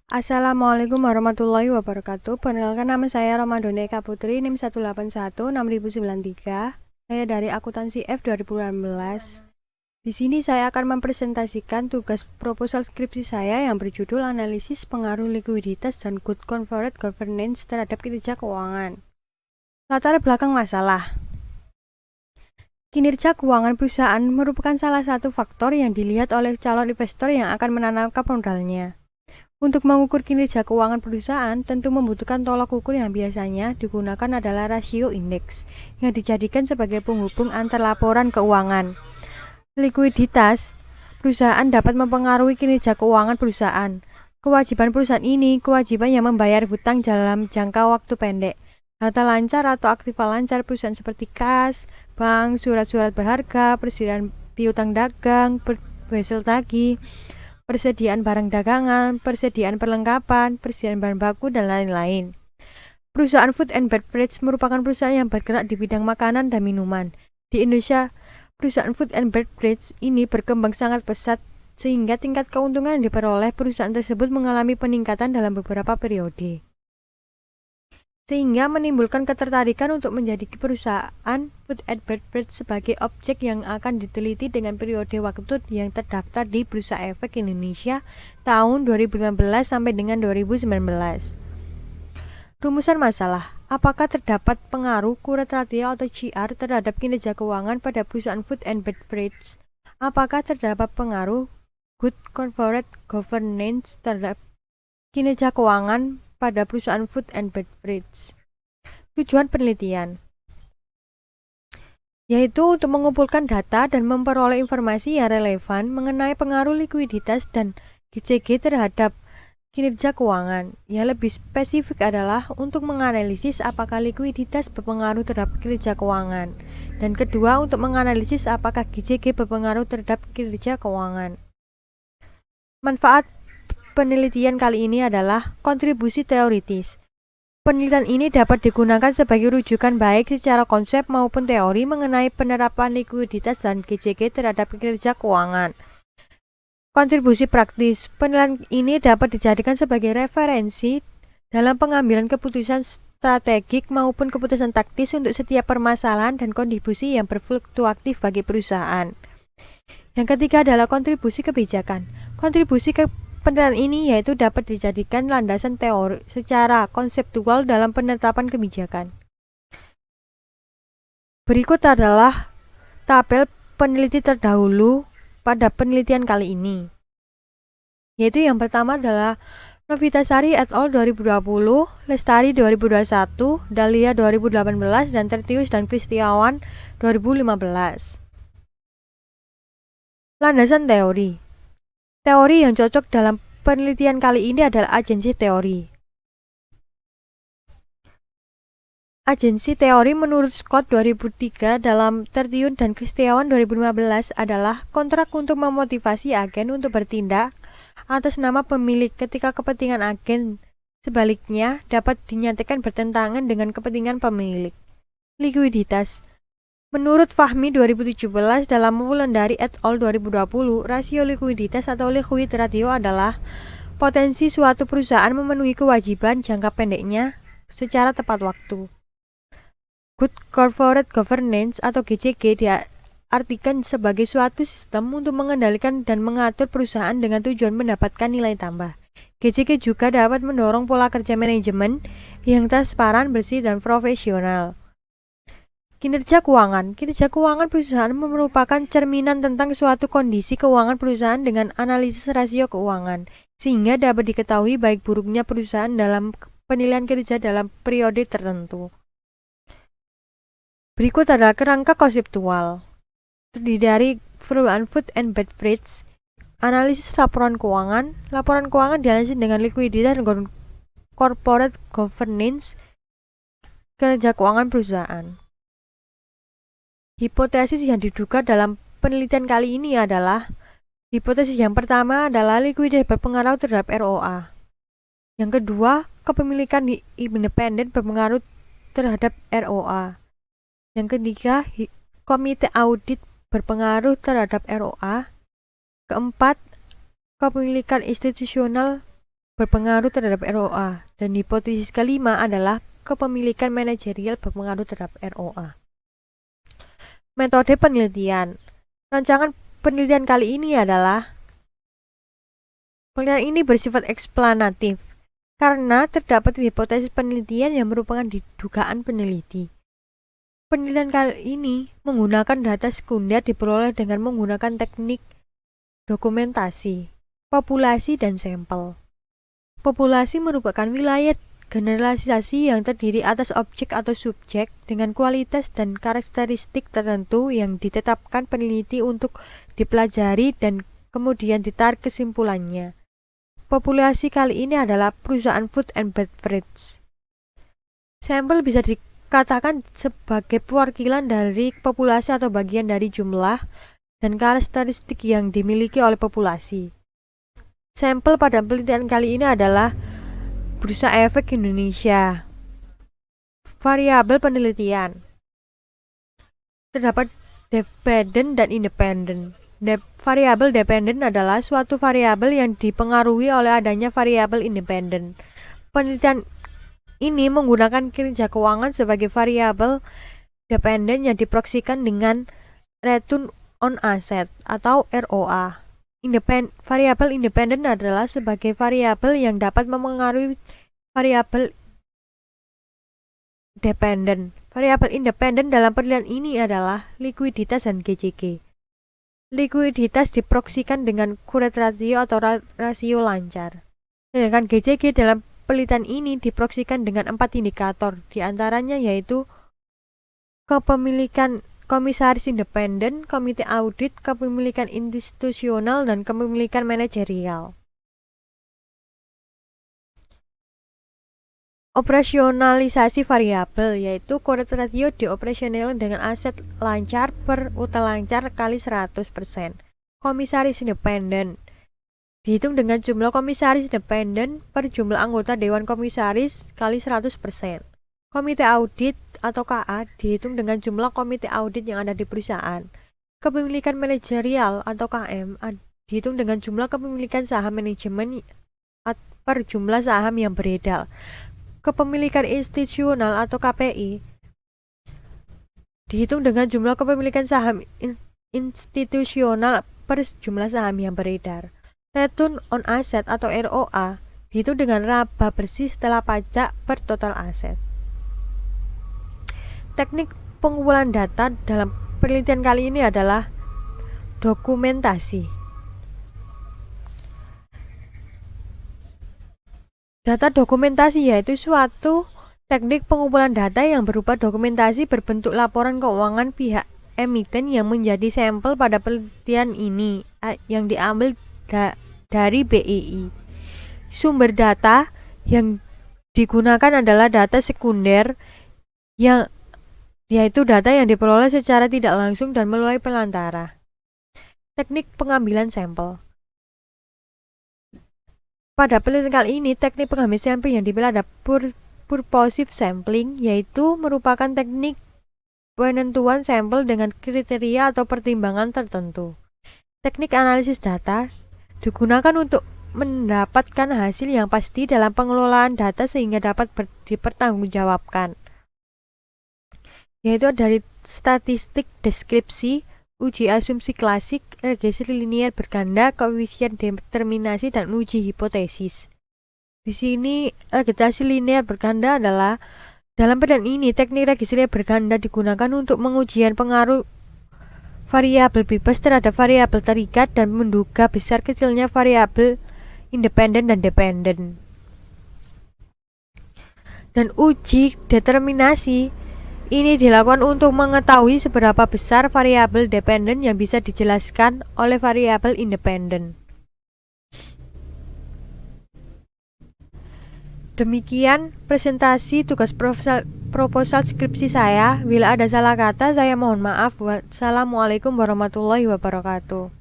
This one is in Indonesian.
Assalamualaikum warahmatullahi wabarakatuh. Perkenalkan, nama saya Romadhoni Eka Putri, NIM 1816093. Saya dari Akuntansi F 2018. Di sini saya akan mempresentasikan tugas proposal skripsi saya yang berjudul Analisis Pengaruh Likuiditas dan Good Corporate Governance terhadap Kinerja Keuangan. Latar belakang masalah. Kinerja keuangan perusahaan merupakan salah satu faktor yang dilihat oleh calon investor yang akan menanamkan modalnya. Untuk mengukur kinerja keuangan perusahaan, tentu membutuhkan tolak ukur yang biasanya digunakan adalah rasio indeks, yang dijadikan sebagai penghubung antar laporan keuangan. Likuiditas perusahaan dapat mempengaruhi kinerja keuangan perusahaan. Kewajiban perusahaan ini kewajiban yang membayar hutang dalam jangka waktu pendek. Harta lancar atau aktiva lancar perusahaan seperti kas, bank, surat-surat berharga, persediaan piutang dagang, wesel tagih, persediaan barang dagangan, persediaan perlengkapan, persediaan bahan baku, dan lain-lain. Perusahaan food and beverage merupakan perusahaan yang bergerak di bidang makanan dan minuman. Di Indonesia, perusahaan food and beverage ini berkembang sangat pesat sehingga tingkat keuntungan yang diperoleh perusahaan tersebut mengalami peningkatan dalam beberapa periode, sehingga menimbulkan ketertarikan untuk menjadi perusahaan food and beverage sebagai objek yang akan diteliti dengan periode waktu yang terdaftar di Bursa Efek Indonesia tahun 2015 sampai dengan 2019. Rumusan masalah. Apakah terdapat pengaruh QURET ratio atau CR terhadap kinerja keuangan pada perusahaan food and beverage? Apakah terdapat pengaruh Good Corporate Governance terhadap kinerja keuangan pada perusahaan food and beverage? Tujuan penelitian yaitu untuk mengumpulkan data dan memperoleh informasi yang relevan mengenai pengaruh likuiditas dan GCG terhadap kinerja keuangan. Yang lebih spesifik adalah untuk menganalisis apakah likuiditas berpengaruh terhadap kinerja keuangan, dan kedua untuk menganalisis apakah GCG berpengaruh terhadap kinerja keuangan. Manfaat penelitian kali ini adalah kontribusi teoritis. Penelitian ini dapat digunakan sebagai rujukan baik secara konsep maupun teori mengenai penerapan likuiditas dan GCG terhadap kinerja keuangan. Kontribusi praktis. Penelitian ini dapat dijadikan sebagai referensi dalam pengambilan keputusan strategik maupun keputusan taktis untuk setiap permasalahan dan kontribusi yang berfluktuatif bagi perusahaan. Yang ketiga adalah kontribusi kebijakan. Kontribusi penelitian ini yaitu dapat dijadikan landasan teori secara konseptual dalam penetapan kebijakan. Berikut adalah tabel peneliti terdahulu pada penelitian kali ini. Yaitu yang pertama adalah Novitasari et al. 2020, Lestari 2021, Dahlia 2018, dan Tertius dan Kristiawan 2015. Landasan teori. Teori yang cocok dalam penelitian kali ini adalah agensi teori. Agensi teori menurut Scott 2003 dalam Tertius dan Kristiawan 2015 adalah kontrak untuk memotivasi agen untuk bertindak atas nama pemilik ketika kepentingan agen sebaliknya dapat dinyatakan bertentangan dengan kepentingan pemilik. Likuiditas. Menurut Fahmi 2017 dalam Wulandari et al. 2020, rasio likuiditas atau liquid ratio adalah potensi suatu perusahaan memenuhi kewajiban jangka pendeknya secara tepat waktu. Good Corporate Governance atau GCG diartikan sebagai suatu sistem untuk mengendalikan dan mengatur perusahaan dengan tujuan mendapatkan nilai tambah. GCG juga dapat mendorong pola kerja manajemen yang transparan, bersih, dan profesional. Kinerja keuangan. Kinerja keuangan perusahaan merupakan cerminan tentang suatu kondisi keuangan perusahaan dengan analisis rasio keuangan, sehingga dapat diketahui baik buruknya perusahaan dalam penilaian kinerja dalam periode tertentu. Berikut adalah kerangka konseptual. Terdiri dari perusahaan food and beverage, analisis laporan keuangan. Laporan keuangan dianalisis dengan likuiditas dan corporate governance, kinerja keuangan perusahaan. Hipotesis yang diduga dalam penelitian kali ini adalah hipotesis yang pertama adalah likuiditas berpengaruh terhadap ROA. Yang kedua, kepemilikan independen berpengaruh terhadap ROA. Yang ketiga, komite audit berpengaruh terhadap ROA. Keempat, kepemilikan institusional berpengaruh terhadap ROA. Dan hipotesis kelima adalah kepemilikan manajerial berpengaruh terhadap ROA. Metode penelitian. Rancangan penelitian kali ini adalah penelitian ini bersifat eksplanatif karena terdapat hipotesis penelitian yang merupakan dugaan peneliti. Penelitian kali ini menggunakan data sekunder diperoleh dengan menggunakan teknik dokumentasi, populasi, dan sampel. Populasi merupakan wilayah generalisasi yang terdiri atas objek atau subjek dengan kualitas dan karakteristik tertentu yang ditetapkan peneliti untuk dipelajari dan kemudian ditarik kesimpulannya. Populasi kali ini adalah perusahaan food and beverage. Sampel bisa dikatakan sebagai perwakilan dari populasi atau bagian dari jumlah dan karakteristik yang dimiliki oleh populasi. Sampel pada penelitian kali ini adalah Bursa Efek Indonesia. Variabel penelitian. Terdapat dependent dan independent. Variabel dependent adalah suatu variabel yang dipengaruhi oleh adanya variabel independent. Penelitian ini menggunakan kinerja keuangan sebagai variabel dependent yang diproyeksikan dengan return on asset atau ROA. Variabel independent adalah sebagai variabel yang dapat memengaruhi variabel dependent. Variabel independent dalam penelitian ini adalah likuiditas dan GCG. Likuiditas diproyeksikan dengan current ratio atau rasio lancar. Sedangkan GCG dalam penelitian ini diproyeksikan dengan 4 indikator, diantaranya yaitu kepemilikan komisaris independen, komite audit, kepemilikan institusional, dan kepemilikan manajerial. Operasionalisasi variabel yaitu current ratio dioperasional dengan aset lancar per utang lancar kali 100%. Komisaris independen dihitung dengan jumlah komisaris independen per jumlah anggota dewan komisaris kali 100%. Komite audit atau KA dihitung dengan jumlah komite audit yang ada di perusahaan. Kepemilikan manajerial atau KM dihitung dengan jumlah kepemilikan saham manajemen per jumlah saham yang beredar. Kepemilikan institusional atau KPI dihitung dengan jumlah kepemilikan saham institusional per jumlah saham yang beredar. Return on asset atau ROA dihitung dengan laba bersih setelah pajak per total aset. Teknik pengumpulan data dalam penelitian kali ini adalah dokumentasi. Data dokumentasi yaitu suatu teknik pengumpulan data yang berupa dokumentasi berbentuk laporan keuangan pihak emiten yang menjadi sampel pada penelitian ini yang diambil dari BEI. Sumber data yang digunakan adalah data sekunder yaitu data yang diperoleh secara tidak langsung dan melalui perantara. Teknik pengambilan sampel. Pada penelitian kali ini, teknik pengambilan sampel yang dipilih ada purposive sampling, yaitu merupakan teknik penentuan sampel dengan kriteria atau pertimbangan tertentu. Teknik analisis data digunakan untuk mendapatkan hasil yang pasti dalam pengelolaan data sehingga dapat dipertanggungjawabkan, yaitu dari statistik deskripsi, uji asumsi klasik, regresi linear berganda, koefisien determinasi, dan uji hipotesis. Di sini regresi linear berganda adalah dalam penelitian ini teknik regresi linear berganda digunakan untuk mengujian pengaruh variabel bebas terhadap variabel terikat dan menduga besar kecilnya variabel independen dan dependen. Dan uji determinasi ini dilakukan untuk mengetahui seberapa besar variabel dependen yang bisa dijelaskan oleh variabel independen. Demikian presentasi tugas proposal skripsi saya. Bila ada salah kata, saya mohon maaf. Wassalamualaikum warahmatullahi wabarakatuh.